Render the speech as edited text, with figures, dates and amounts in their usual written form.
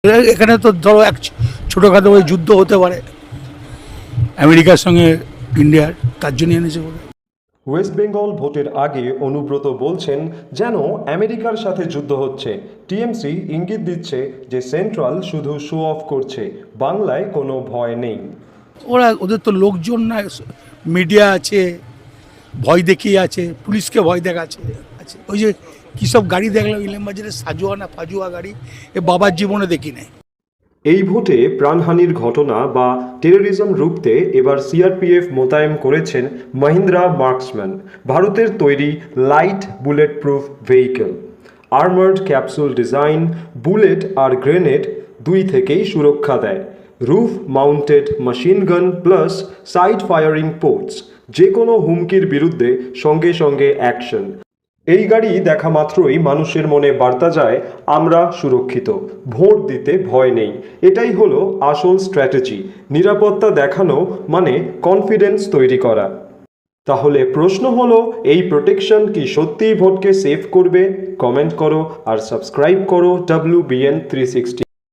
এখানে তো ধরো এক ছোটোখাটো ওই যুদ্ধ হতে পারে আমেরিকার সঙ্গে ইন্ডিয়ার, তার জন্য এনেছে বলে। ওয়েস্ট বেঙ্গল ভোটের আগে অনুব্রত বলছেন যেন আমেরিকার সাথে যুদ্ধ হচ্ছে। টিএমসি ইঙ্গিত দিচ্ছে যে সেন্ট্রাল শুধু শো অফ করছে, বাংলায় কোনো ভয় নেই। ওদের তো লোকজন না, মিডিয়া আছে, ভয় দেখিয়ে আছে, পুলিশকে ভয় দেখাচ্ছে আছে। ওই যে কী সব গাড়ি দেখলাম ইলামবাজারে, সাজুয়া না ফাজুয়া গাড়ি, এ বাবার জীবনে দেখি নাই। এই ভোটে প্রাণহানির ঘটনা বা টেরোরিজম রুখতে এবার সিআরপিএফ মোতায়েন করেছেন মহিন্দ্রা মার্কসম্যান, ভারতের তৈরি light bullet proof vehicle. Armoured capsule design, bullet আর গ্রেনেড দুই থেকেই সুরক্ষা দেয়। Roof mounted machine gun plus side firing ports, যে কোনো হুমকির বিরুদ্ধে সঙ্গে সঙ্গে অ্যাকশন। এই গাড়ি দেখা মাত্রই মানুষের মনে বার্তা যায়, আমরা সুরক্ষিত, ভোট দিতে ভয় নেই। এটাই হলো আসল স্ট্র্যাটেজি, নিরাপত্তা দেখানো মানে কনফিডেন্স তৈরি করা। তাহলে প্রশ্ন হলো, এই প্রোটেকশন কি সত্যিই ভোটকে সেভ করবে? কমেন্ট করো আর সাবস্ক্রাইব করো WBN 360।